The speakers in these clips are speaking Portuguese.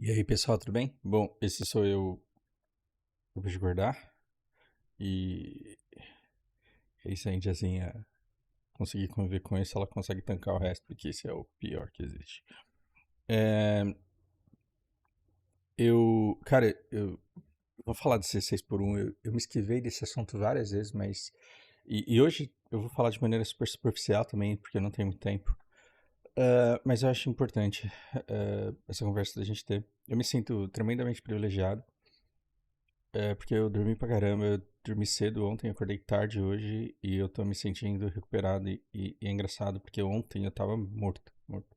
E aí, pessoal, tudo bem? Bom, esse sou eu depois de acordar. E é isso aí, a gente assim, conseguir conviver com isso, ela consegue tancar o resto, porque esse é o pior que existe. É, eu vou falar de 6 por um. Eu me esquivei desse assunto várias vezes, mas. E hoje eu vou falar de maneira super superficial também, porque eu não tenho muito tempo. Mas eu acho importante essa conversa da gente ter. Eu me sinto tremendamente privilegiado. Porque eu dormi pra caramba, eu dormi cedo ontem, acordei tarde hoje e eu tô me sentindo recuperado e é engraçado porque ontem eu tava morto, morto.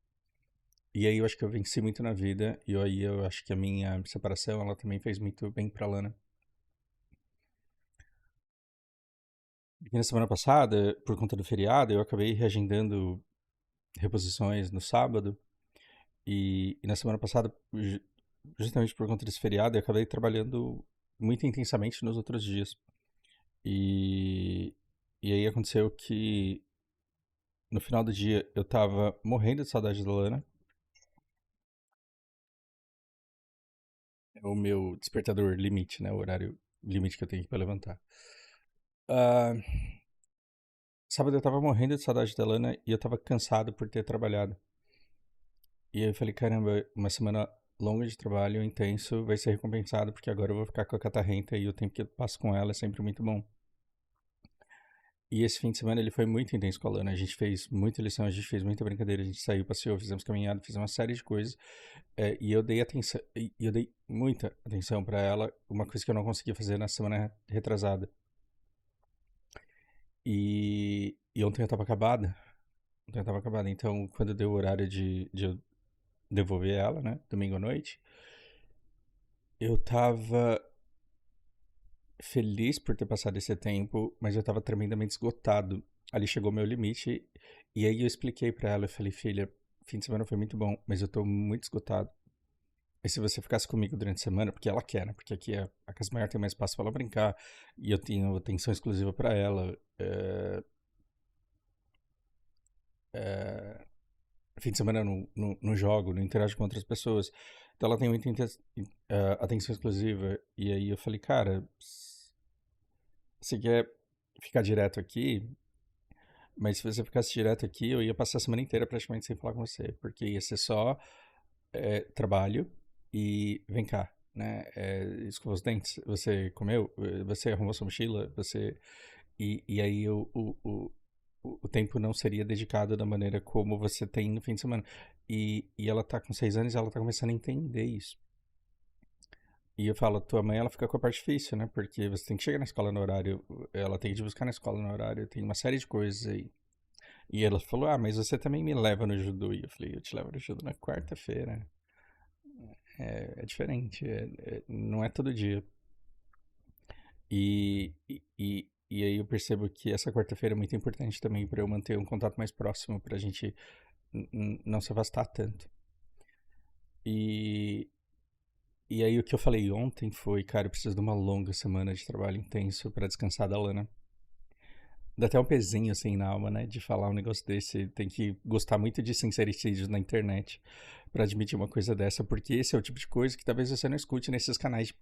E aí eu acho que eu venci muito na vida e aí eu acho que a minha separação, ela também fez muito bem pra Lana. Porque na semana passada, por conta do feriado, eu acabei reagendando reposições no sábado e na semana passada, justamente por conta desse feriado, eu acabei trabalhando muito intensamente nos outros dias. E, e aí aconteceu que no final do dia eu tava morrendo de saudade da Lana. É o meu despertador limite, né? O horário limite que eu tenho pra levantar. Ah, sábado eu tava morrendo de saudade da Lana e eu tava cansado por ter trabalhado. E aí eu falei, caramba, uma semana longa de trabalho, intenso, vai ser recompensado porque agora eu vou ficar com a catarrenta e o tempo que eu passo com ela é sempre muito bom. E esse fim de semana ele foi muito intenso com a Lana. A gente fez muita lição, a gente fez muita brincadeira, a gente saiu, passeou, fizemos caminhada, fizemos uma série de coisas. E eu dei atenção, e eu dei muita atenção pra ela, uma coisa que eu não conseguia fazer na semana retrasada. E ontem eu tava acabada. Ontem eu tava acabada. Então, quando deu o horário de eu devolver ela, né? Domingo à noite, eu tava feliz por ter passado esse tempo, mas eu tava tremendamente esgotado. Ali chegou meu limite. E aí eu expliquei pra ela, eu falei, filha, fim de semana foi muito bom, mas eu tô muito esgotado. E se você ficasse comigo durante a semana, porque ela quer, né? Porque aqui a casa maior tem mais espaço pra ela brincar. E eu tenho atenção exclusiva pra ela. Fim de semana eu não jogo, não interajo com outras pessoas. Então ela tem muita atenção exclusiva. E aí eu falei, cara, você quer ficar direto aqui? Mas se você ficasse direto aqui, eu ia passar a semana inteira praticamente sem falar com você. Porque ia ser só trabalho e vem cá, né? Escovou os dentes, você comeu, você arrumou sua mochila, você. E aí o tempo não seria dedicado da maneira como você tem no fim de semana. E ela tá com 6 anos e ela tá começando a entender isso. E eu falo, tua mãe, ela fica com a parte difícil, né? Porque você tem que chegar na escola no horário, ela tem que te buscar na escola no horário, tem uma série de coisas aí. E ela falou, mas você também me leva no judô. E eu falei, eu te levo no judô na quarta-feira. É diferente, não é todo dia. E aí eu percebo que essa quarta-feira é muito importante também para eu manter um contato mais próximo, pra gente não se afastar tanto. E, e aí o que eu falei ontem foi, cara, eu preciso de uma longa semana de trabalho intenso para descansar da Lana. Dá até um pezinho assim na alma, né, de falar um negócio desse. Tem que gostar muito de sincericídios na internet para admitir uma coisa dessa, porque esse é o tipo de coisa que talvez você não escute nesses canais de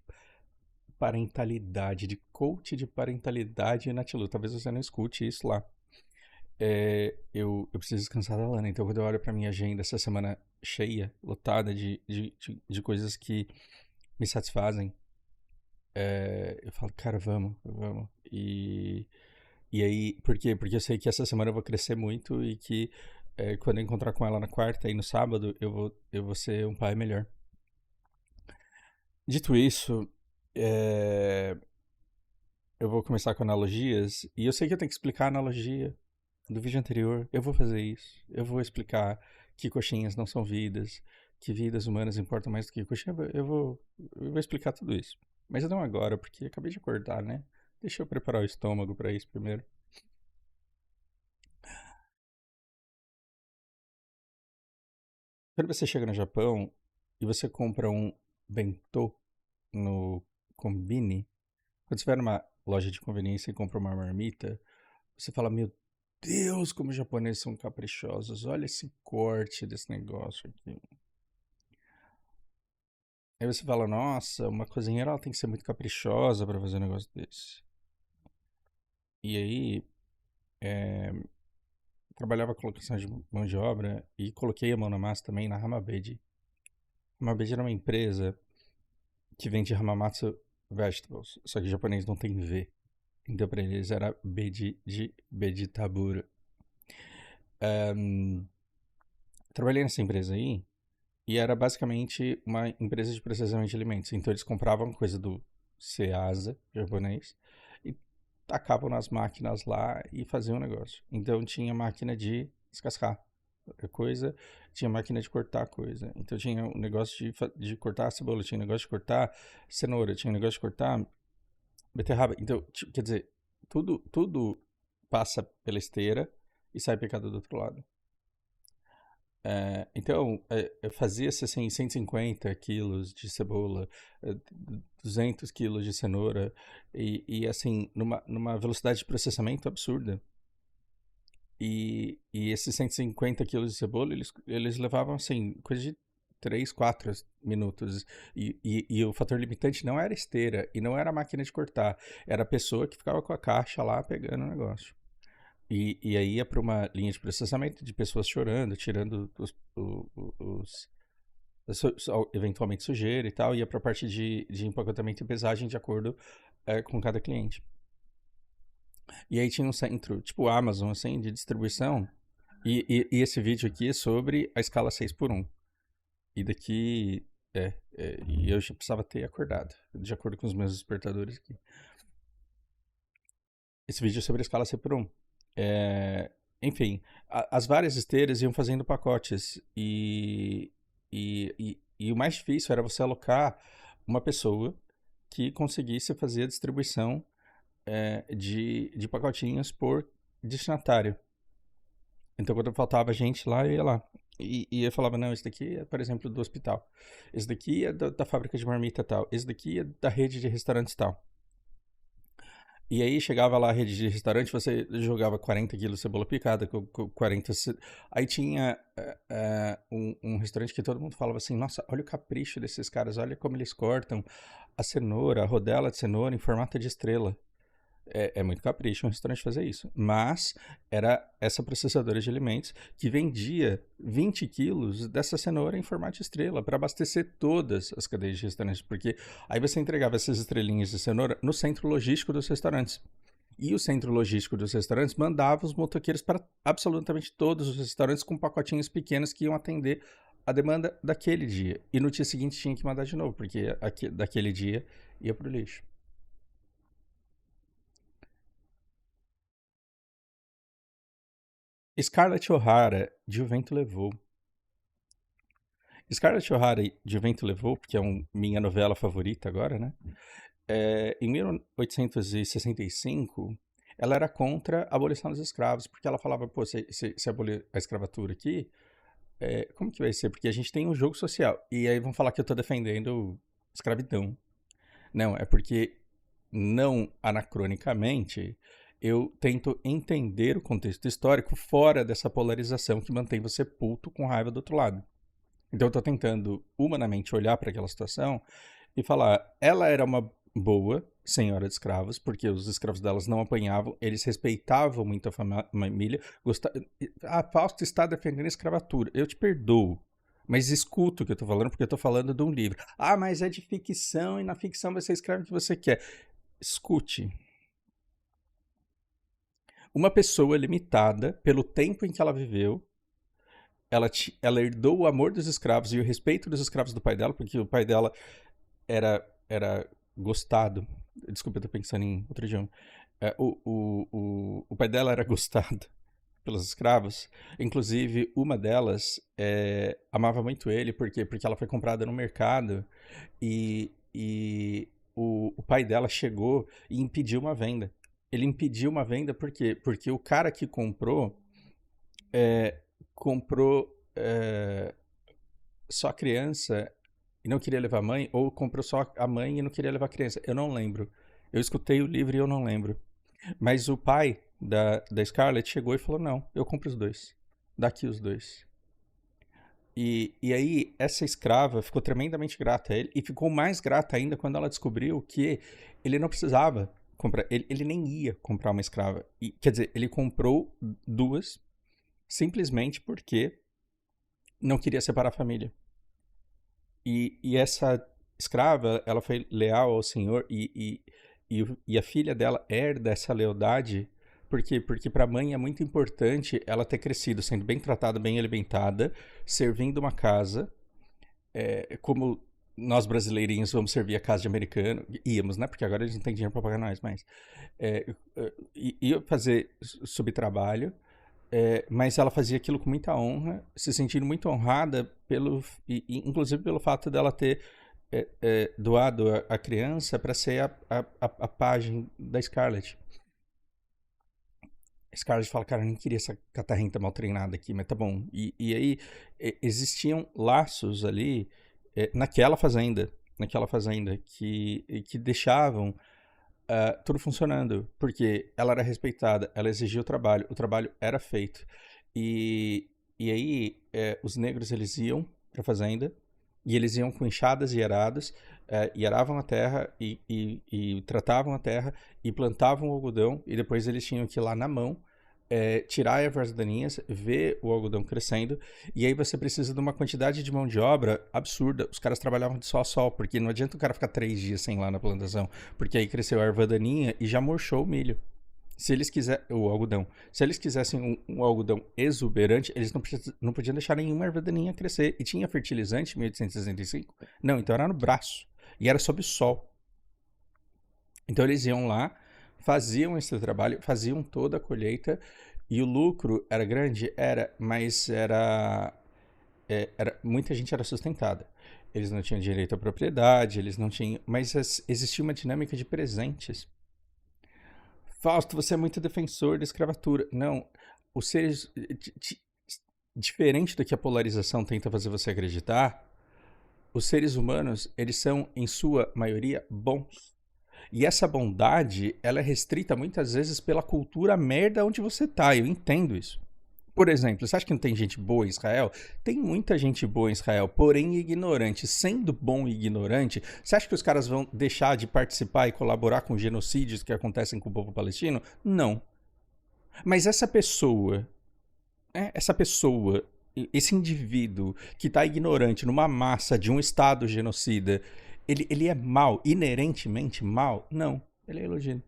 parentalidade, de coach de parentalidade Natilu. Talvez você não escute isso lá. Eu preciso descansar da Lana, então quando eu olho pra minha agenda essa semana cheia, lotada de coisas que me satisfazem, eu falo, cara, vamos, vamos. E aí, por quê? Porque eu sei que essa semana eu vou crescer muito e que quando eu encontrar com ela na quarta e no sábado, eu vou ser um pai melhor. Dito isso, é, eu vou começar com analogias, e eu sei que eu tenho que explicar a analogia do vídeo anterior. Eu vou fazer isso. Eu vou explicar que coxinhas não são vidas, que vidas humanas importam mais do que coxinha. Eu vou explicar tudo isso. Mas não agora, porque acabei de acordar, né? Deixa eu preparar o estômago para isso primeiro. Quando você chega no Japão e você compra um bentô no Combini, quando você vai numa loja de conveniência e compra uma marmita, você fala, meu Deus, como os japoneses são caprichosos. Olha esse corte desse negócio aqui. Aí você fala, nossa, uma cozinheira ela tem que ser muito caprichosa pra fazer um negócio desse. E aí, é, trabalhava com locação de mão de obra e coloquei a mão na massa também na Hamabedi. Hamabedi era uma empresa que vende Hamamatsu Vegetables, só que o japonês não tem V. Então pra eles era Bedi de Beditabura. Trabalhei nessa empresa aí e era basicamente uma empresa de processamento de alimentos. Então eles compravam coisa do Ceasa, japonês, e tacavam nas máquinas lá e faziam o negócio. Então tinha máquina de descascar coisa, tinha máquina de cortar coisa. Então tinha um negócio de cortar a cebola, tinha um negócio de cortar cenoura, tinha um negócio de cortar beterraba. Então, quer dizer, tudo passa pela esteira e sai picado do outro lado. Então, eu fazia-se assim, 150 quilos de cebola, 200 quilos de cenoura, e assim, numa velocidade de processamento absurda. E esses 150 quilos de cebola, eles levavam assim, coisa de 3, 4 minutos. E o fator limitante não era esteira e não era a máquina de cortar, era a pessoa que ficava com a caixa lá pegando o negócio. E aí ia para uma linha de processamento de pessoas chorando, tirando eventualmente sujeira e tal, ia para a parte de empacotamento e pesagem de acordo com cada cliente. E aí tinha um centro, tipo Amazon, assim, de distribuição. E esse vídeo aqui é sobre a escala 6x1. E daqui. E eu já precisava ter acordado, de acordo com os meus despertadores aqui. Esse vídeo é sobre a escala 6x1. Enfim, as várias esteiras iam fazendo pacotes. E o mais difícil era você alocar uma pessoa que conseguisse fazer a distribuição de pacotinhos por destinatário. Então, quando faltava gente lá, eu ia lá. E eu falava, não, esse daqui é, por exemplo, do hospital. Esse daqui é da fábrica de marmita tal. Esse daqui é da rede de restaurantes tal. E aí chegava lá a rede de restaurante, você jogava 40 quilos de cebola picada, 40... Aí tinha um restaurante que todo mundo falava assim, nossa, olha o capricho desses caras, olha como eles cortam a cenoura, a rodela de cenoura em formato de estrela. É muito capricho um restaurante fazer isso. Mas era essa processadora de alimentos que vendia 20 quilos dessa cenoura em formato de estrela para abastecer todas as cadeias de restaurantes. Porque aí você entregava essas estrelinhas de cenoura no centro logístico dos restaurantes. E o centro logístico dos restaurantes mandava os motoqueiros para absolutamente todos os restaurantes com pacotinhos pequenos que iam atender a demanda daquele dia. E no dia seguinte tinha que mandar de novo, porque daquele dia ia para o lixo. Scarlett O'Hara, De O Vento Levou. Scarlett O'Hara, De O Vento Levou, porque é minha novela favorita agora, né? Em 1865, ela era contra a abolição dos escravos, porque ela falava, pô, se abolir a escravatura aqui, como que vai ser? Porque a gente tem um jogo social. E aí vão falar que eu tô defendendo escravidão. Não, é porque, não anacronicamente, eu tento entender o contexto histórico fora dessa polarização que mantém você puto com raiva do outro lado. Então eu tô tentando humanamente olhar para aquela situação e falar, ela era uma boa senhora de escravos, porque os escravos delas não apanhavam, eles respeitavam muito a família. Fausto está defendendo a escravatura. Eu te perdoo. Mas escuta o que eu tô falando, porque eu tô falando de um livro. Ah, mas é de ficção e na ficção você escreve o que você quer. Escute. Uma pessoa limitada pelo tempo em que ela viveu, ela herdou o amor dos escravos e o respeito dos escravos do pai dela, porque o pai dela era gostado. Desculpa, eu tô pensando em outro idioma. O pai dela era gostado pelos escravos. Inclusive, uma delas amava muito ele, porque ela foi comprada no mercado e o pai dela chegou e impediu uma venda. Ele impediu uma venda por quê? Porque o cara que comprou só a criança e não queria levar a mãe, ou comprou só a mãe e não queria levar a criança. Eu não lembro. Eu escutei o livro e eu não lembro. Mas o pai da Scarlett chegou e falou, não, eu compro os dois. Dá aqui os dois. E aí, essa escrava ficou tremendamente grata a ele, e ficou mais grata ainda quando ela descobriu que ele não precisava comprar, ele nem ia comprar uma escrava. E, quer dizer, ele comprou duas, simplesmente porque não queria separar a família. E essa escrava, ela foi leal ao Senhor, e a filha dela herda essa lealdade. Por quê? Porque para a mãe é muito importante ela ter crescido sendo bem tratada, bem alimentada, servindo uma casa, como nós brasileirinhos vamos servir a casa de americano. Íamos, né? Porque agora eles não têm dinheiro para pagar nós, mas ia fazer subtrabalho. Mas ela fazia aquilo com muita honra, se sentindo muito honrada inclusive pelo fato dela ter doado a criança para ser a pajem da Scarlett. A Scarlett fala, cara, eu nem queria essa catarrenta mal treinada aqui, mas tá bom. E aí existiam laços ali naquela fazenda que deixavam tudo funcionando, porque ela era respeitada, ela exigia o trabalho era feito. E, e aí os negros eles iam para a fazenda e eles iam com enxadas e arados, e aravam a terra e tratavam a terra e plantavam o algodão, e depois eles tinham que ir lá na mão tirar ervas daninhas, ver o algodão crescendo, e aí você precisa de uma quantidade de mão de obra absurda. Os caras trabalhavam de sol a sol, porque não adianta o cara ficar 3 dias sem ir lá na plantação, porque aí cresceu a erva daninha e já murchou o milho. Se eles quisessem, o algodão, se eles quisessem um algodão exuberante, eles não podiam deixar nenhuma erva daninha crescer. E tinha fertilizante em 1865? Não, então era no braço. E era sob o sol. Então eles iam lá, faziam esse trabalho, faziam toda a colheita, e o lucro era grande? Era, mas muita gente era sustentada. Eles não tinham direito à propriedade, eles não tinham, mas existia uma dinâmica de presentes. Fausto, você é muito defensor da escravatura. Não, os seres, diferente do que a polarização tenta fazer você acreditar, os seres humanos, eles são, em sua maioria, bons. E essa bondade, ela é restrita muitas vezes pela cultura merda onde você tá. Eu entendo isso. Por exemplo, você acha que não tem gente boa em Israel? Tem muita gente boa em Israel, porém ignorante. Sendo bom e ignorante, você acha que os caras vão deixar de participar e colaborar com genocídios que acontecem com o povo palestino? Não. Mas essa pessoa, esse indivíduo que está ignorante numa massa de um Estado genocida, ele é mal, inerentemente mal? Não, ele é elogiado.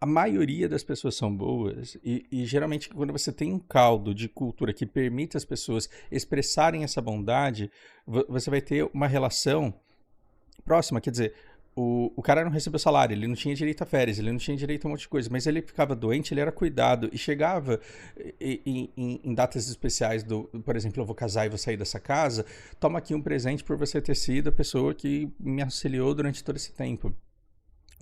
A maioria das pessoas são boas e geralmente quando você tem um caldo de cultura que permite as pessoas expressarem essa bondade, você vai ter uma relação próxima, quer dizer, o cara não recebeu salário, ele não tinha direito a férias, ele não tinha direito a um monte de coisa, mas ele ficava doente, ele era cuidado e chegava em datas especiais por exemplo, eu vou casar e vou sair dessa casa, toma aqui um presente por você ter sido a pessoa que me auxiliou durante todo esse tempo.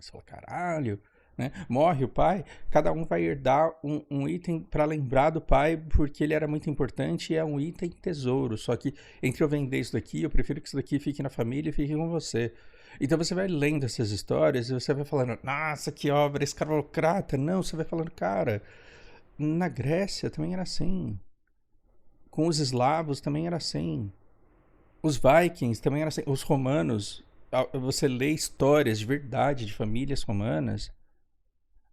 Você fala, caralho, né? Morre o pai, cada um vai herdar um item para lembrar do pai, porque ele era muito importante e é um item tesouro. Só que entre eu vender isso daqui, eu prefiro que isso daqui fique na família e fique com você. Então você vai lendo essas histórias e você vai falando, nossa, que obra escravocrata. Não, você vai falando, cara, na Grécia também era assim. Com os eslavos também era assim. Os Vikings também era assim. Os romanos, você lê histórias de verdade de famílias romanas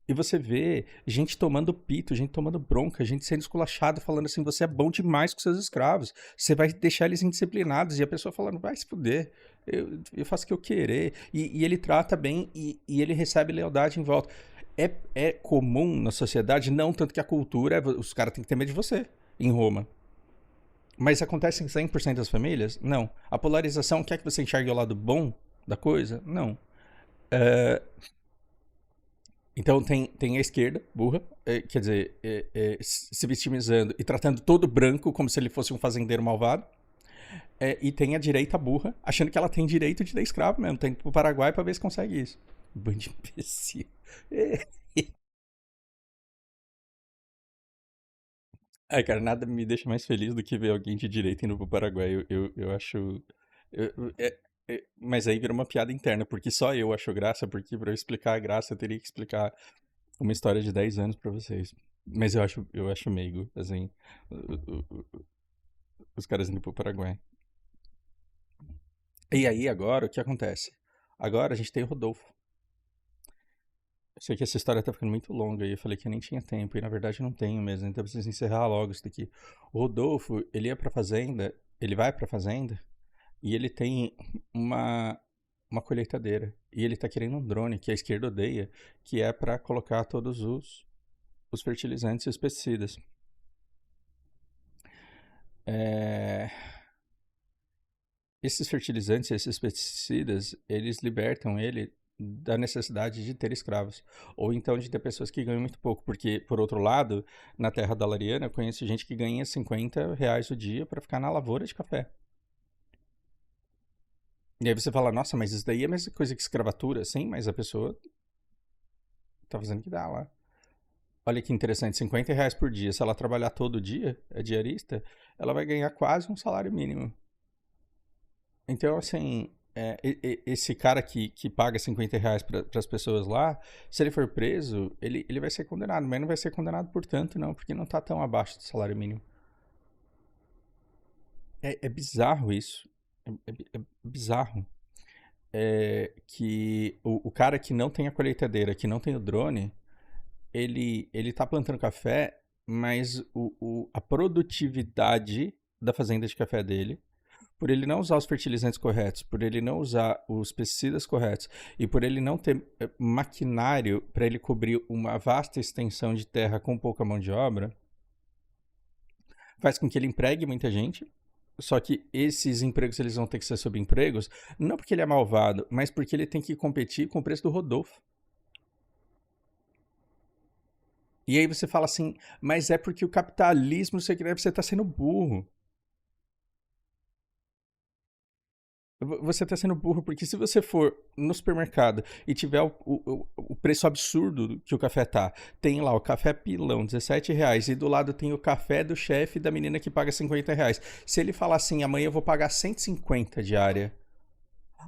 e você vê gente tomando pito, gente tomando bronca, gente sendo esculachada, falando assim: você é bom demais com seus escravos, você vai deixar eles indisciplinados. E a pessoa falando: vai se fuder, eu faço o que eu querer. E ele trata bem e ele recebe lealdade em volta. É comum na sociedade, não tanto que a cultura, os caras têm que ter medo de você, em Roma. Mas acontece em 100% das famílias? Não. A polarização quer que você enxergue o lado bom da coisa? Não. Então tem a esquerda, burra, quer dizer, se vitimizando e tratando todo branco como se ele fosse um fazendeiro malvado. E tem a direita burra, achando que ela tem direito de ter escravo mesmo. Tem que ir pro Paraguai pra ver se consegue isso. Bando de imbecil. Ai, cara, nada me deixa mais feliz do que ver alguém de direita indo pro Paraguai. Eu acho. Mas aí vira uma piada interna, porque só eu acho graça, porque pra eu explicar a graça eu teria que explicar uma história de 10 anos pra vocês. Mas eu acho meigo, assim, o- o- os caras indo pro Paraguai. E aí, agora, o que acontece? Agora a gente tem o Rodolfo. Eu sei que essa história tá ficando muito longa e eu falei que eu nem tinha tempo, e na verdade não tenho mesmo, então eu preciso encerrar logo isso daqui. O Rodolfo, ele ia pra fazenda, ele vai pra fazenda, e ele tem uma, uma colheitadeira. E ele tá querendo um drone, que a esquerda odeia, que é pra colocar todos os fertilizantes e os pesticidas. É, esses fertilizantes, esses pesticidas, eles libertam ele da necessidade de ter escravos. Ou então de ter pessoas que ganham muito pouco. Porque, por outro lado, na terra da Lariana, eu conheço gente que ganha R$ 50 o dia para ficar na lavoura de café. E aí você fala, nossa, mas isso daí é a mesma coisa que escravatura? Sim, mas a pessoa tá fazendo o que dá lá. Olha que interessante, R$ 50 por dia. Se ela trabalhar todo dia, é diarista, ela vai ganhar quase um salário mínimo. Então, assim, esse cara que paga R$ 50 para as pessoas lá, se ele for preso, ele vai ser condenado, mas não vai ser condenado por tanto, não, porque não tá tão abaixo do salário mínimo. É bizarro isso. É bizarro. Que o cara que não tem a colheitadeira, que não tem o drone, ele tá plantando café, mas a produtividade da fazenda de café dele, por ele não usar os fertilizantes corretos, por ele não usar os pesticidas corretos e por ele não ter maquinário para ele cobrir uma vasta extensão de terra com pouca mão de obra, faz com que ele empregue muita gente. Só que esses empregos eles vão ter que ser subempregos, não porque ele é malvado, mas porque ele tem que competir com o preço do Rodolfo. E aí você fala assim, mas é porque o capitalismo, não sei o que, você está sendo burro. Você está sendo burro, porque se você for no supermercado e tiver o preço absurdo que o café tá, tem lá o café pilão, R$ 17, e do lado tem o café do chefe da menina que paga R$ 50. Se ele falar assim, amanhã eu vou pagar 150 diária,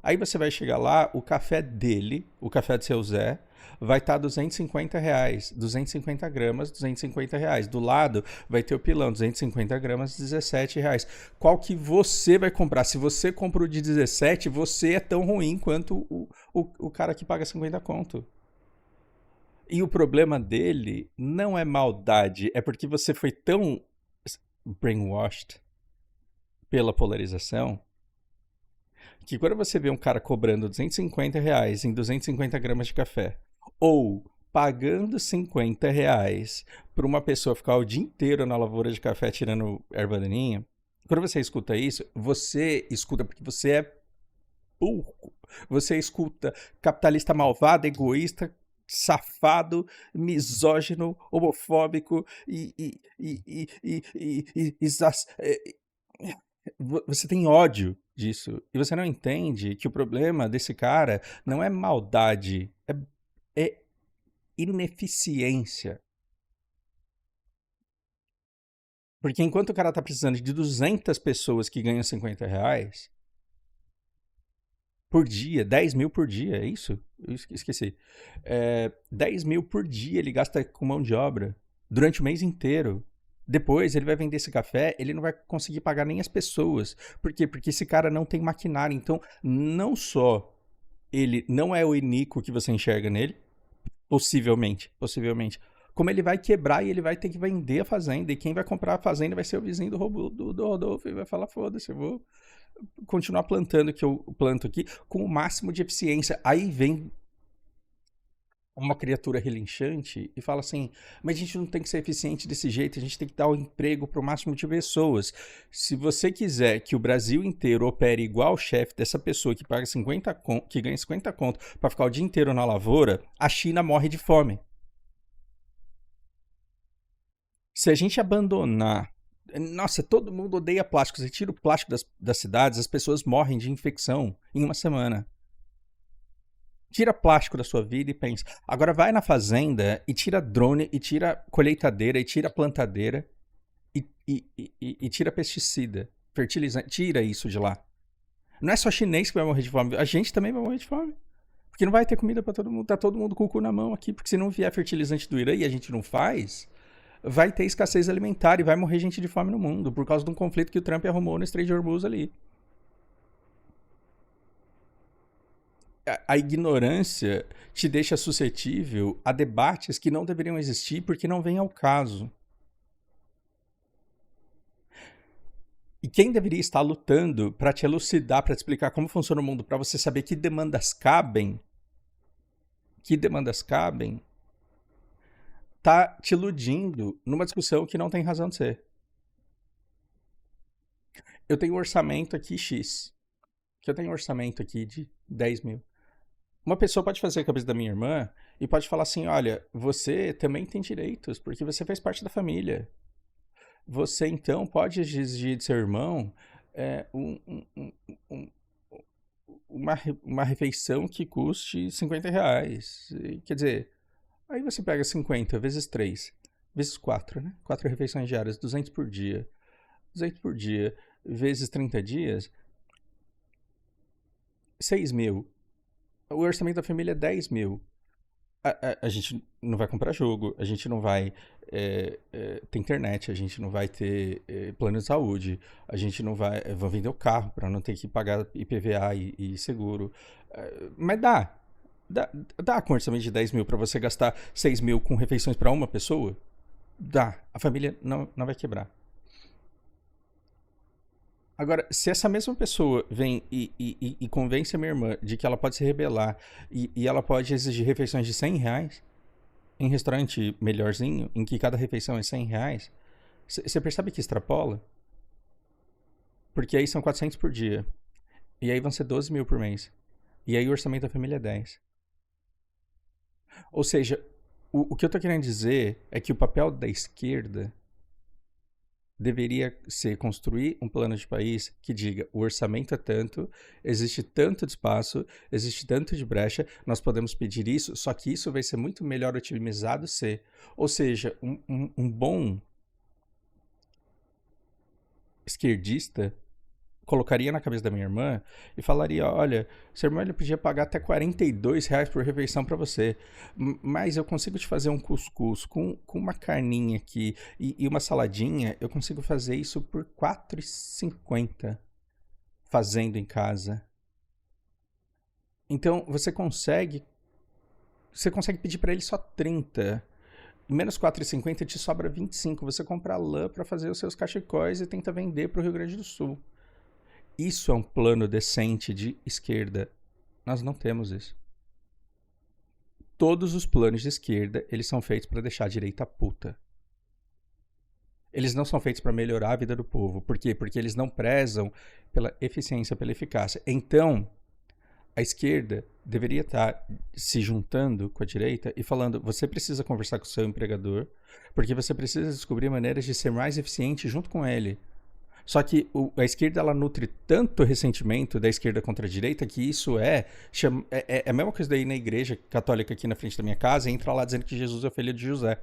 aí você vai chegar lá, o café dele, o café do seu Zé, vai estar R$ 250, 250 gramas, R$ 250. Do lado vai ter o pilão, 250 gramas, R$ 17. Qual que você vai comprar? Se você compra o de 17, você é tão ruim quanto o cara que paga 50 conto. E o problema dele não é maldade, é porque você foi tão brainwashed pela polarização que quando você vê um cara cobrando R$ 250 em 250 gramas de café, ou pagando R$ 50 para uma pessoa ficar o dia inteiro na lavoura de café tirando erva daninha, quando você escuta porque você é burro. Você escuta capitalista malvado, egoísta, safado, misógino, homofóbico você tem ódio disso. E você não entende que o problema desse cara não é maldade, é ineficiência. Porque enquanto o cara tá precisando de 200 pessoas que ganham R$ 50 por dia, 10 mil por dia, é isso? Eu esqueci. 10 mil por dia ele gasta com mão de obra durante o mês inteiro. Depois ele vai vender esse café, ele não vai conseguir pagar nem as pessoas. Por quê? Porque esse cara não tem maquinário. Então, não só ele não é o Enico que você enxerga nele, possivelmente, como ele vai quebrar e ele vai ter que vender a fazenda. E quem vai comprar a fazenda vai ser o vizinho do Rodolfo e vai falar: foda-se, eu vou continuar plantando o que eu planto aqui com o máximo de eficiência. Aí vem uma criatura relinchante e fala assim, mas a gente não tem que ser eficiente desse jeito, a gente tem que dar o emprego para o máximo de pessoas. Se você quiser que o Brasil inteiro opere igual o chefe dessa pessoa que paga 50 que ganha 50 conto para ficar o dia inteiro na lavoura, a China morre de fome. Se a gente abandonar... Nossa, todo mundo odeia plástico. Você tira o plástico das cidades, as pessoas morrem de infecção em uma semana. Tira plástico da sua vida e pensa. Agora vai na fazenda e tira drone, e tira colheitadeira, e tira plantadeira, e tira pesticida, fertilizante. Tira isso de lá. Não é só chinês que vai morrer de fome, a gente também vai morrer de fome. Porque não vai ter comida pra todo mundo. Tá todo mundo com o cu na mão aqui. Porque se não vier fertilizante do Irã e a gente não faz, vai ter escassez alimentar e vai morrer gente de fome no mundo por causa de um conflito que o Trump arrumou no Estreito de Hormuz ali. A ignorância te deixa suscetível a debates que não deveriam existir porque não vem ao caso. E quem deveria estar lutando para te elucidar, para te explicar como funciona o mundo, para você saber que demandas cabem, tá te iludindo numa discussão que não tem razão de ser. Eu tenho um orçamento aqui X, que eu tenho um orçamento aqui de 10 mil. Uma pessoa pode fazer a cabeça da minha irmã e pode falar assim, olha, você também tem direitos, porque você faz parte da família. Você, então, pode exigir de seu irmão uma refeição que custe R$50. Quer dizer, aí você pega 50 vezes 3, vezes 4, né? 4 refeições diárias, 200 por dia. 200 por dia, vezes 30 dias, 6 mil. O orçamento da família é 10 mil. A gente não vai comprar jogo, a gente não vai ter internet, a gente não vai ter plano de saúde, a gente não vai vender o carro para não ter que pagar IPVA e seguro. Mas dá com orçamento de 10 mil para você gastar 6 mil com refeições para uma pessoa? Dá. A família não vai quebrar. Agora, se essa mesma pessoa vem e convence a minha irmã de que ela pode se rebelar e ela pode exigir refeições de R$100 em restaurante melhorzinho, em que cada refeição é R$100, você percebe que extrapola? Porque aí são 400 por dia. E aí vão ser 12 mil por mês. E aí o orçamento da família é 10. Ou seja, o que eu tô querendo dizer é que o papel da esquerda deveria ser construir um plano de país que diga o orçamento é tanto, existe tanto de espaço, existe tanto de brecha, nós podemos pedir isso, só que isso vai ser muito melhor otimizado se, ou seja, um bom esquerdista colocaria na cabeça da minha irmã e falaria, olha, seu irmão ele podia pagar até R$42 por refeição para você, mas eu consigo te fazer um cuscuz com uma carninha aqui e uma saladinha, eu consigo fazer isso por R$4,50 fazendo em casa. Então você consegue pedir para ele só 30. Menos R$4,50 te sobra 25. Você compra lã para fazer os seus cachecóis e tenta vender para o Rio Grande do Sul. Isso é um plano decente de esquerda. Nós não temos isso. Todos os planos de esquerda, eles são feitos para deixar a direita puta. Eles não são feitos para melhorar a vida do povo. Por quê? Porque eles não prezam pela eficiência, pela eficácia. Então, a esquerda deveria estar se juntando com a direita e falando, você precisa conversar com o seu empregador, porque você precisa descobrir maneiras de ser mais eficiente junto com ele. Só que a esquerda ela nutre tanto ressentimento da esquerda contra a direita que isso é a mesma coisa daí na igreja católica aqui na frente da minha casa, entra lá dizendo que Jesus é o filho de José.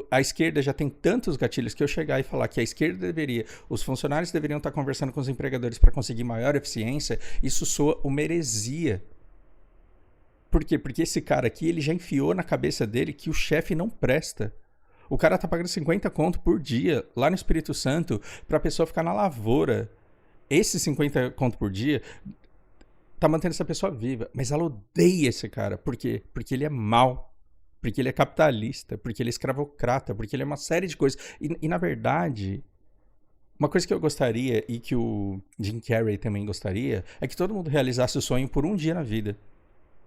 A esquerda já tem tantos gatilhos que eu chegar e falar que a esquerda os funcionários deveriam estar conversando com os empregadores para conseguir maior eficiência, isso soa uma heresia. Por quê? Porque esse cara aqui, ele já enfiou na cabeça dele que o chefe não presta. O cara tá pagando 50 conto por dia lá no Espírito Santo pra pessoa ficar na lavoura. Esse 50 conto por dia tá mantendo essa pessoa viva. Mas ela odeia esse cara. Por quê? Porque ele é mau. Porque ele é capitalista. Porque ele é escravocrata. Porque ele é uma série de coisas. E na verdade, uma coisa que eu gostaria e que o Jim Carrey também gostaria é que todo mundo realizasse o sonho por um dia na vida.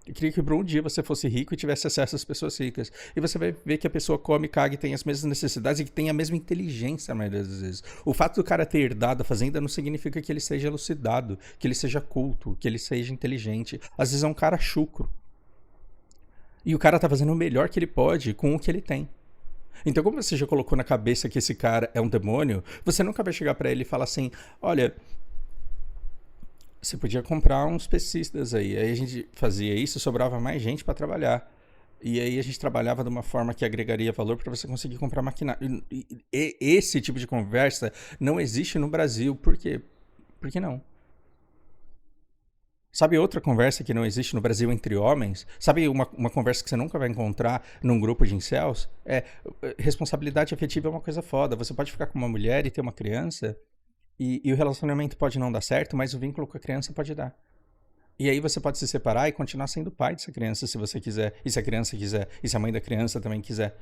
Eu queria que por um dia você fosse rico e tivesse acesso às pessoas ricas. E você vai ver que a pessoa come, caga e tem as mesmas necessidades e que tem a mesma inteligência a maioria das vezes. O fato do cara ter herdado a fazenda não significa que ele seja elucidado, que ele seja culto, que ele seja inteligente. Às vezes é um cara chucro. E o cara tá fazendo o melhor que ele pode com o que ele tem. Então, como você já colocou na cabeça que esse cara é um demônio, você nunca vai chegar pra ele e falar assim, olha, você podia comprar uns pescistas aí. Aí a gente fazia isso, sobrava mais gente para trabalhar. E aí a gente trabalhava de uma forma que agregaria valor para você conseguir comprar maquinário. E esse tipo de conversa não existe no Brasil. Por quê? Por que não? Sabe outra conversa que não existe no Brasil entre homens? Sabe uma conversa que você nunca vai encontrar num grupo de incels? Responsabilidade afetiva é uma coisa foda. Você pode ficar com uma mulher e ter uma criança e o relacionamento pode não dar certo, mas o vínculo com a criança pode dar. E aí você pode se separar e continuar sendo pai dessa criança se você quiser. E se a criança quiser. E se a mãe da criança também quiser.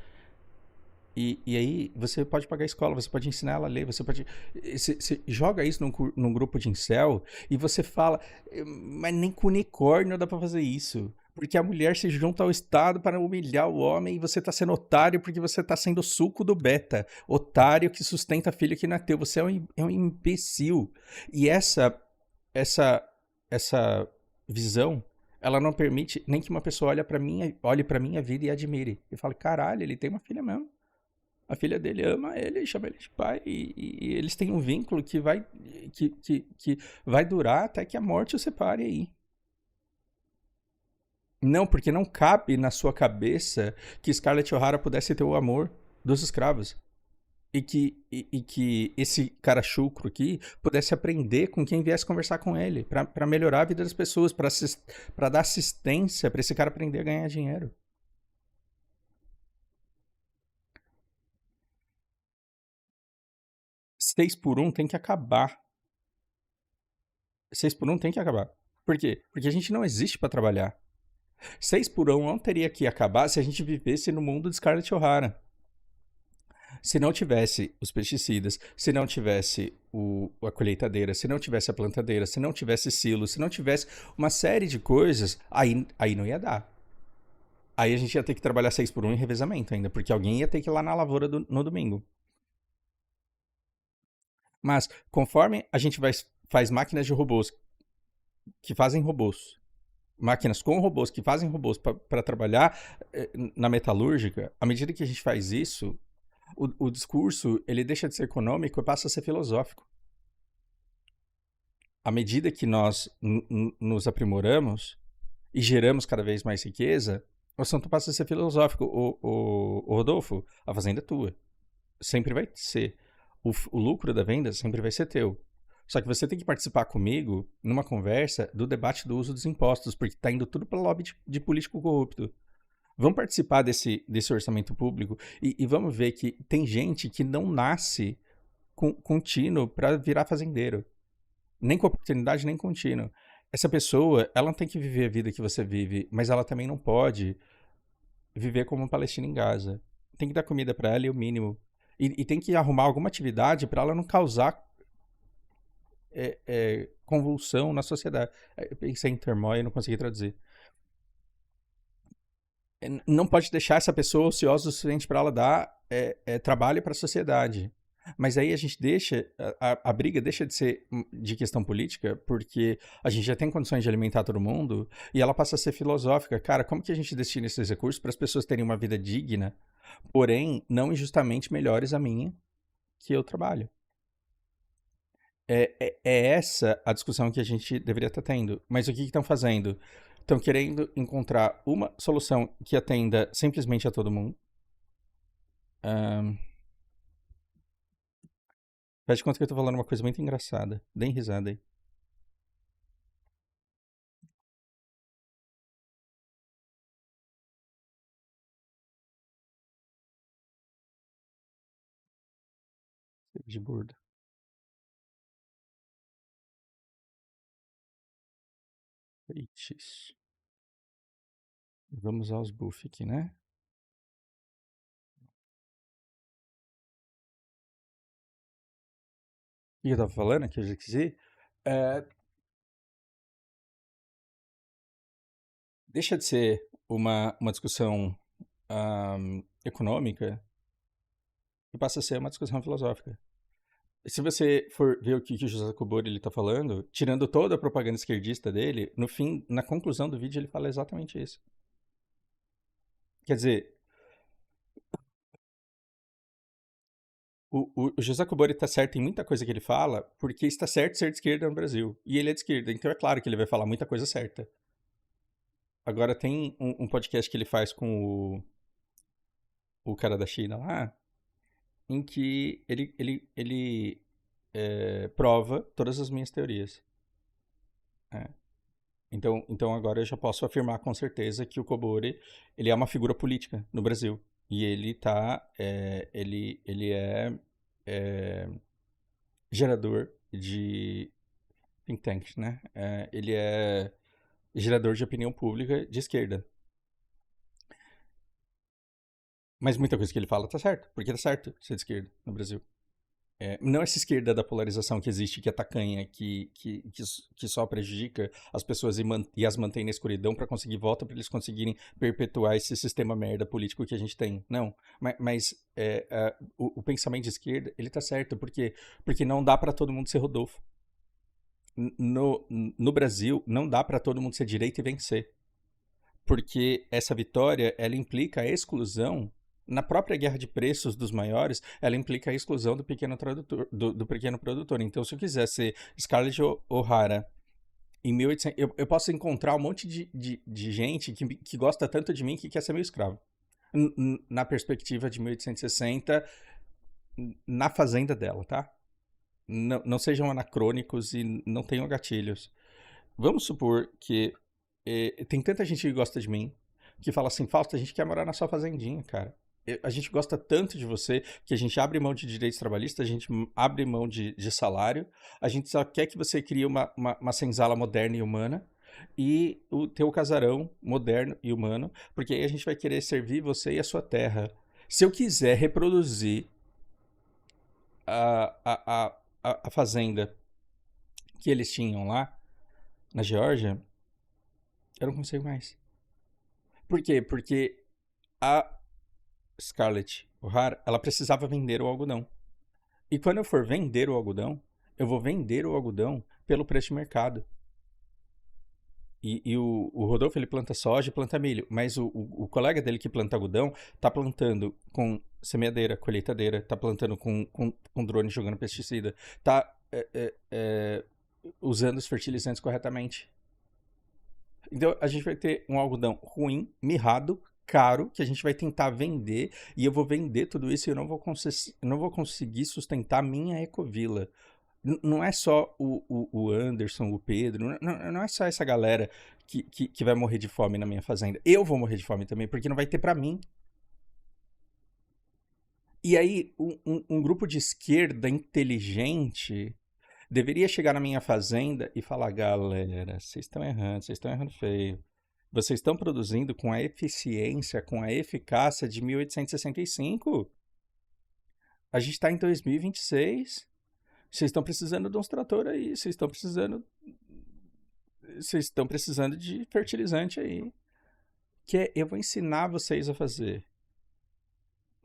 E aí você pode pagar a escola, você pode ensinar ela a ler, você pode. Você joga isso num grupo de incel e você fala, mas nem com unicórnio dá pra fazer isso. Porque a mulher se junta ao Estado para humilhar o homem e você tá sendo otário porque você tá sendo suco do beta. Otário que sustenta filho que não é teu. Você é um imbecil. E essa visão, ela não permite nem que uma pessoa olhe pra minha vida e admire. E fale, caralho, ele tem uma filha mesmo. A filha dele ama ele, chama ele de pai, e eles têm um vínculo que vai durar até que a morte os separe aí. Não, porque não cabe na sua cabeça que Scarlett O'Hara pudesse ter o amor dos escravos. E que esse cara chucro aqui pudesse aprender com quem viesse conversar com ele, pra melhorar a vida das pessoas, pra dar assistência pra esse cara aprender a ganhar dinheiro. 6 por 1 tem que acabar. 6 por 1 tem que acabar. Por quê? Porque a gente não existe pra trabalhar. 6 por 1 não teria que acabar se a gente vivesse no mundo de Scarlett O'Hara. Se não tivesse os pesticidas, se não tivesse a colheitadeira, se não tivesse a plantadeira, se não tivesse silos, se não tivesse uma série de coisas, aí não ia dar. Aí a gente ia ter que trabalhar 6 por 1 em revezamento ainda, porque alguém ia ter que ir lá na lavoura no domingo. Mas conforme a gente faz máquinas de robôs que fazem robôs, máquinas com robôs que fazem robôs para trabalhar na metalúrgica, à medida que a gente faz isso, o discurso ele deixa de ser econômico e passa a ser filosófico. À medida que nós nos aprimoramos e geramos cada vez mais riqueza, o assunto passa a ser filosófico. O Rodolfo, a fazenda é tua. Sempre vai ser. O lucro da venda sempre vai ser teu. Só que você tem que participar comigo numa conversa do debate do uso dos impostos, porque está indo tudo para lobby de político corrupto. Vamos participar desse orçamento público e vamos ver que tem gente que não nasce contínuo para virar fazendeiro. Nem com oportunidade, nem contínuo. Essa pessoa, ela não tem que viver a vida que você vive, mas ela também não pode viver como um palestino em Gaza. Tem que dar comida para ela e o mínimo. E tem que arrumar alguma atividade para ela não causar convulsão na sociedade. Eu pensei em termóia e não consegui traduzir. Não pode deixar essa pessoa ociosa o suficiente para ela dar trabalho para a sociedade. Mas aí a gente deixa, a briga deixa de ser de questão política, porque a gente já tem condições de alimentar todo mundo, e ela passa a ser filosófica. Cara, como que a gente destina esses recursos para as pessoas terem uma vida digna, porém não injustamente melhores a minha, que eu trabalho? É essa a discussão que a gente deveria estar tendo. Mas o que estão fazendo? Estão querendo encontrar uma solução que atenda simplesmente a todo mundo. Faz de conta que eu tô falando uma coisa muito engraçada. Deem risada aí. De burda. Eixe. Vamos aos buff aqui, né? O que eu tava falando que eu já esqueci? Deixa de ser uma discussão econômica e passa a ser uma discussão filosófica. Se você for ver o que o José Kubori ele tá falando, tirando toda a propaganda esquerdista dele, no fim, na conclusão do vídeo, ele fala exatamente isso. Quer dizer, o José Kubori tá certo em muita coisa que ele fala, porque está certo ser de esquerda no Brasil. E ele é de esquerda, então é claro que ele vai falar muita coisa certa. Agora tem um podcast que ele faz com o cara da China lá, em que ele prova todas as minhas teorias. É. Então agora eu já posso afirmar com certeza que o Kobori, ele é uma figura política no Brasil. E ele tá, ele é gerador de think tanks, né? Ele é gerador de opinião pública de esquerda. Mas muita coisa que ele fala tá certo, porque tá certo ser de esquerda no Brasil. Não essa esquerda da polarização que existe, que é tacanha, que só prejudica as pessoas e as mantém na escuridão para conseguir voto, para eles conseguirem perpetuar esse sistema merda político que a gente tem. Não. Mas o pensamento de esquerda, ele tá certo. Por quê? Porque não dá para todo mundo ser Rodolfo. No Brasil, não dá para todo mundo ser direita e vencer. Porque essa vitória, ela implica a exclusão, na própria guerra de preços dos maiores, ela implica a exclusão do pequeno tradutor, do pequeno produtor. Então, se eu quiser ser Scarlett O'Hara em 1800, eu posso encontrar um monte de gente que gosta tanto de mim que quer ser meu escravo. Na perspectiva de 1860, na fazenda dela, tá? Não sejam anacrônicos e não tenham gatilhos. Vamos supor que tem tanta gente que gosta de mim, que fala assim, Fausto, a gente quer morar na sua fazendinha, cara. A gente gosta tanto de você que a gente abre mão de direitos trabalhistas, a gente abre mão de salário, a gente só quer que você crie uma senzala moderna e humana e o teu casarão moderno e humano, porque aí a gente vai querer servir você e a sua terra. Se eu quiser reproduzir a fazenda que eles tinham lá na Geórgia, eu não consigo mais. Por quê? Porque a Scarlett O'Hara, ela precisava vender o algodão. E quando eu for vender o algodão, eu vou vender o algodão pelo preço de mercado. E o Rodolfo, ele planta soja e planta milho, mas o colega dele que planta algodão tá plantando com semeadeira, colheitadeira, tá plantando com drone jogando pesticida, tá usando os fertilizantes corretamente. Então a gente vai ter um algodão ruim, mirrado, caro, que a gente vai tentar vender, e eu vou vender tudo isso e eu não vou conseguir sustentar a minha ecovila. Não é só o Anderson, o Pedro, não é só essa galera que vai morrer de fome na minha fazenda. Eu vou morrer de fome também, porque não vai ter pra mim. E aí, um grupo de esquerda inteligente deveria chegar na minha fazenda e falar, galera, vocês estão errando feio. Vocês estão produzindo com a eficiência, com a eficácia de 1865. A gente está em 2026. Vocês estão precisando de uns tratores aí. Vocês estão precisando de fertilizante aí. Eu vou ensinar vocês a fazer.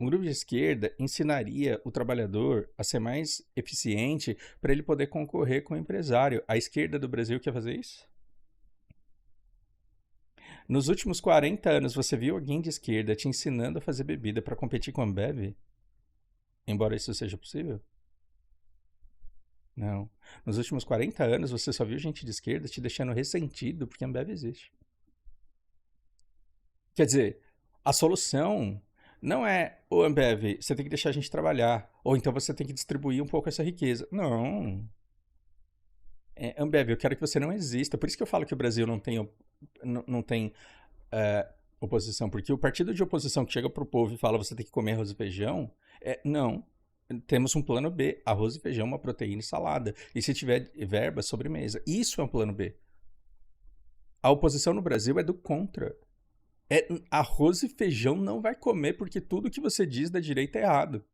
Um grupo de esquerda ensinaria o trabalhador a ser mais eficiente para ele poder concorrer com o empresário. A esquerda do Brasil quer fazer isso? Nos últimos 40 anos, você viu alguém de esquerda te ensinando a fazer bebida para competir com a Ambev? Embora isso seja possível? Não. Nos últimos 40 anos, você só viu gente de esquerda te deixando ressentido porque a Ambev existe. Quer dizer, a solução não é, ô Ambev, você tem que deixar a gente trabalhar, ou então você tem que distribuir um pouco essa riqueza. Não. Ambev, eu quero que você não exista. Por isso que eu falo que o Brasil não tem oposição, porque o partido de oposição que chega pro povo e fala você tem que comer arroz e feijão, não. Temos um plano B, arroz e feijão, uma proteína e salada. E se tiver verba, sobremesa. Isso é um plano B. A oposição no Brasil é do contra. Arroz e feijão não vai comer porque tudo que você diz da direita é errado.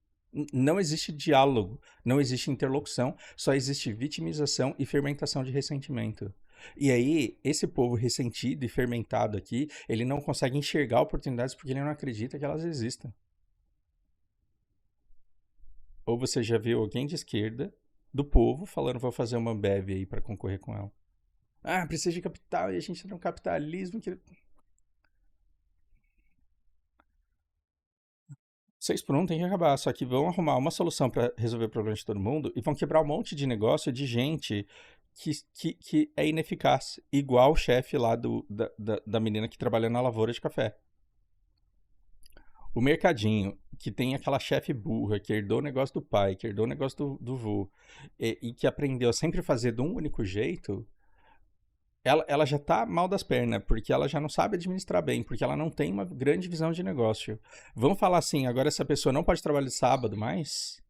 Não existe diálogo, não existe interlocução, só existe vitimização e fermentação de ressentimento. E aí, esse povo ressentido e fermentado aqui, ele não consegue enxergar oportunidades porque ele não acredita que elas existam. Ou você já viu alguém de esquerda, do povo, falando vou fazer uma Ambev aí para concorrer com ela. Ah, precisa de capital e a gente tem um capitalismo que... 6 por 1 tem que acabar, só que vão arrumar uma solução para resolver o problema de todo mundo e vão quebrar um monte de negócio de gente que é ineficaz, igual o chefe lá da menina que trabalha na lavoura de café. O mercadinho, que tem aquela chefe burra, que herdou o negócio do pai, que herdou o negócio do vô, e que aprendeu a sempre fazer de um único jeito, ela já tá mal das pernas, porque ela já não sabe administrar bem, porque ela não tem uma grande visão de negócio. Vamos falar assim, agora essa pessoa não pode trabalhar de sábado mais?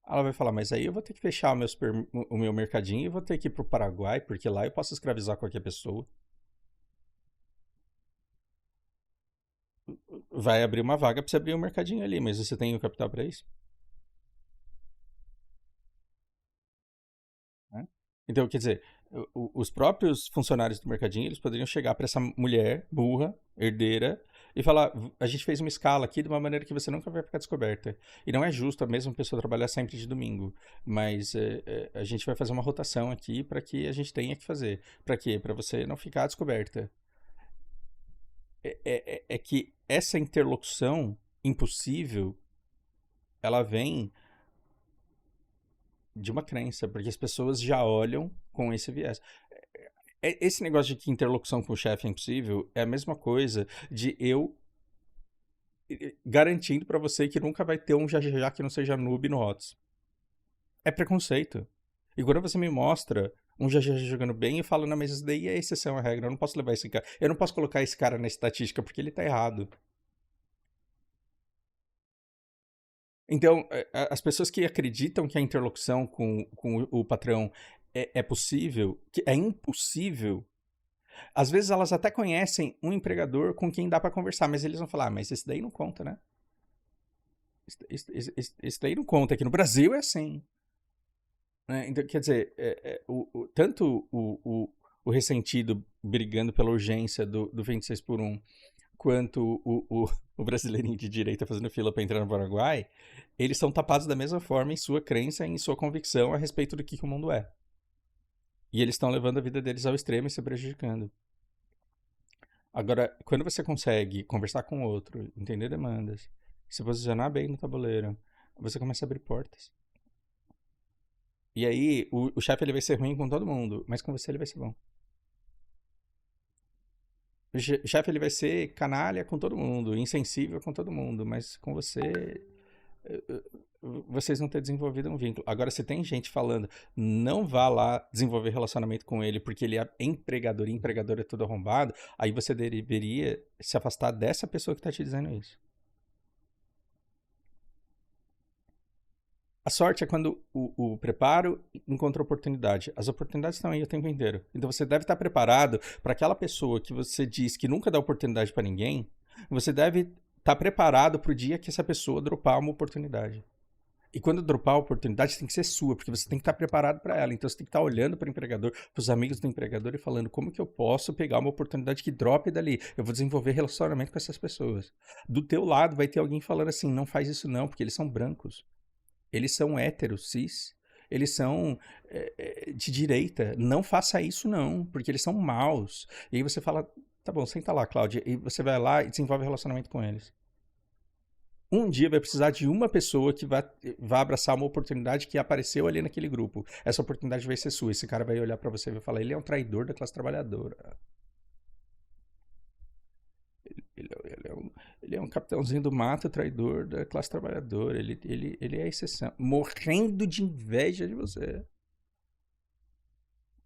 Ela vai falar, mas aí eu vou ter que fechar o meu mercadinho e vou ter que ir pro Paraguai, porque lá eu posso escravizar qualquer pessoa. Vai abrir uma vaga pra você abrir um mercadinho ali, mas você tem o capital pra isso? Né? Então, quer dizer, os próprios funcionários do mercadinho, eles poderiam chegar para essa mulher burra, herdeira, e falar: a gente fez uma escala aqui de uma maneira que você nunca vai ficar descoberta. E não é justo a mesma pessoa trabalhar sempre de domingo, mas a gente vai fazer uma rotação aqui para que a gente tenha que fazer. Para quê? Para você não ficar descoberta. É que essa interlocução impossível, ela vem de uma crença, porque as pessoas já olham com esse viés. Esse negócio de que interlocução com o chefe é impossível é a mesma coisa de eu garantindo pra você que nunca vai ter um já que não seja noob no HOTS. É preconceito. E quando você me mostra um já jogando bem, eu falo, não, mas isso daí é exceção à regra, eu não posso levar esse cara. Eu não posso colocar esse cara na estatística porque ele tá errado. Então, as pessoas que acreditam que a interlocução com o patrão é possível, que é impossível. Às vezes elas até conhecem um empregador com quem dá pra conversar, mas eles vão falar, mas esse daí não conta, né? Esse daí não conta. Aqui no Brasil é assim. Né? Então, quer dizer, tanto o ressentido brigando pela urgência do 26 por um, quanto o brasileirinho de direita fazendo fila para entrar no Paraguai, eles são tapados da mesma forma em sua crença e em sua convicção a respeito do que o mundo é. E eles estão levando a vida deles ao extremo e se prejudicando. Agora, quando você consegue conversar com o outro, entender demandas, se posicionar bem no tabuleiro, você começa a abrir portas. E aí, o chefe ele vai ser ruim com todo mundo, mas com você ele vai ser bom. O chefe ele vai ser canalha com todo mundo, insensível com todo mundo, mas com você vocês não ter desenvolvido um vínculo. Agora, se tem gente falando, não vá lá desenvolver relacionamento com ele porque ele é empregador e empregador é tudo arrombado, aí você deveria se afastar dessa pessoa que está te dizendo isso. A sorte é quando o preparo encontra oportunidade. As oportunidades estão aí o tempo inteiro. Então você deve estar preparado para aquela pessoa que você diz que nunca dá oportunidade para ninguém. Você deve estar preparado para o dia que essa pessoa dropar uma oportunidade. E quando dropar a oportunidade, tem que ser sua, porque você tem que estar preparado para ela. Então você tem que estar olhando para o empregador, para os amigos do empregador e falando: como que eu posso pegar uma oportunidade que drope dali? Eu vou desenvolver relacionamento com essas pessoas. Do teu lado vai ter alguém falando assim: não faz isso não, porque eles são brancos. Eles são héteros, cis. Eles são de direita. Não faça isso, não, porque eles são maus. E aí você fala, tá bom, senta lá, Cláudia. E você vai lá e desenvolve relacionamento com eles. Um dia vai precisar de uma pessoa que vai abraçar uma oportunidade que apareceu ali naquele grupo. Essa oportunidade vai ser sua. Esse cara vai olhar pra você e vai falar, ele é um traidor da classe trabalhadora. Ele é um capitãozinho do mato, traidor da classe trabalhadora. Ele é a exceção. Morrendo de inveja de você.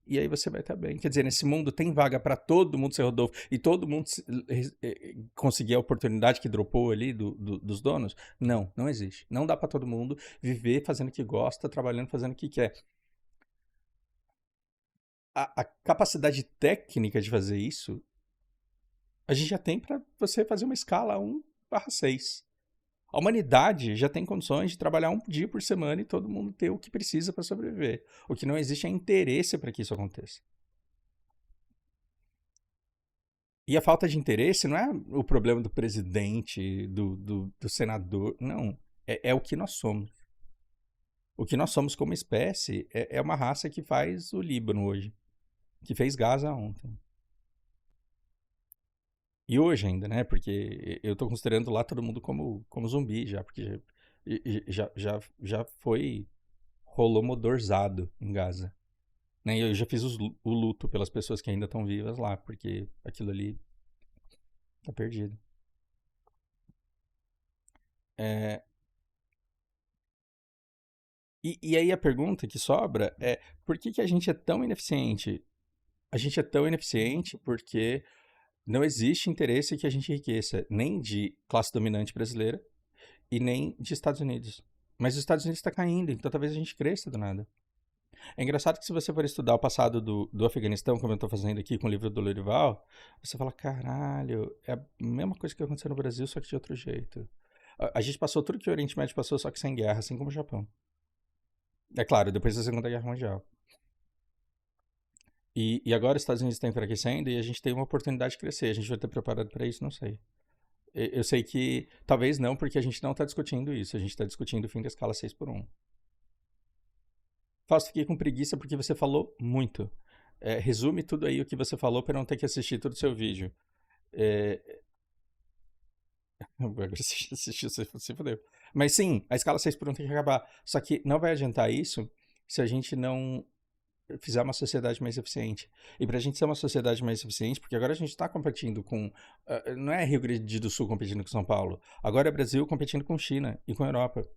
E aí você vai estar bem. Quer dizer, nesse mundo tem vaga para todo mundo ser Rodolfo e todo mundo conseguir a oportunidade que dropou ali dos donos? Não, não existe. Não dá para todo mundo viver fazendo o que gosta, trabalhando fazendo o que quer. A capacidade técnica de fazer isso, a gente já tem para você fazer uma escala 1/6. A humanidade já tem condições de trabalhar um dia por semana e todo mundo ter o que precisa para sobreviver. O que não existe é interesse para que isso aconteça. E a falta de interesse não é o problema do presidente, do senador, não. É o que nós somos. O que nós somos como espécie é uma raça que faz o Líbano hoje, que fez Gaza ontem. E hoje ainda, né? Porque eu tô considerando lá todo mundo como zumbi já, porque já foi holomodorzado em Gaza. Né? E eu já fiz o luto pelas pessoas que ainda estão vivas lá, porque aquilo ali tá perdido. É, E aí a pergunta que sobra é: por que que a gente é tão ineficiente? A gente é tão ineficiente porque não existe interesse que a gente enriqueça, nem de classe dominante brasileira e nem de Estados Unidos. Mas os Estados Unidos está caindo, então talvez a gente cresça do nada. É engraçado que se você for estudar o passado do Afeganistão, como eu estou fazendo aqui com o livro do Lorival, você fala, caralho, é a mesma coisa que aconteceu no Brasil, só que de outro jeito. A gente passou tudo que o Oriente Médio passou, só que sem guerra, assim como o Japão. É claro, depois da Segunda Guerra Mundial. E agora os Estados Unidos estão enfraquecendo e a gente tem uma oportunidade de crescer. A gente vai estar preparado para isso? Não sei. Eu sei que talvez não, porque a gente não está discutindo isso. A gente está discutindo o fim da escala 6x1. Fausto, fiquei com preguiça porque você falou muito. Resume tudo aí o que você falou para não ter que assistir todo o seu vídeo. É, agora você assistiu, você fodeu. Mas sim, a escala 6x1 tem que acabar. Só que não vai adiantar isso se a gente não fizer uma sociedade mais eficiente. E para a gente ser uma sociedade mais eficiente, porque agora a gente está competindo com. Não é Rio Grande do Sul competindo com São Paulo. Agora é Brasil competindo com China e com Europa.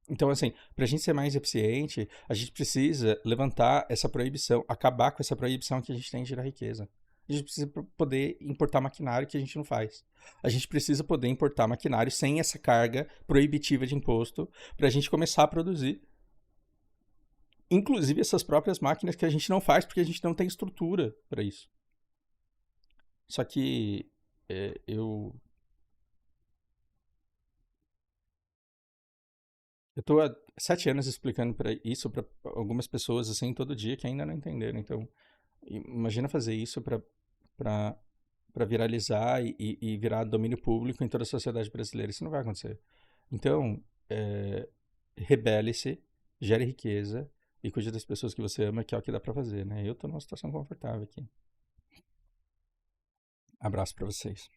Então, assim, para a gente ser mais eficiente, a gente precisa levantar essa proibição, acabar com essa proibição que a gente tem de gerar riqueza. A gente precisa poder importar maquinário que a gente não faz. A gente precisa poder importar maquinário sem essa carga proibitiva de imposto para a gente começar a produzir. Inclusive essas próprias máquinas que a gente não faz porque a gente não tem estrutura para isso. Só que eu tô há 7 anos explicando isso para algumas pessoas assim todo dia que ainda não entenderam. Então, imagina fazer isso para viralizar e virar domínio público em toda a sociedade brasileira. Isso não vai acontecer. Então, rebele-se, gere riqueza e cuide das pessoas que você ama, que é o que dá para fazer, né? Eu tô numa situação confortável aqui. Abraço para vocês.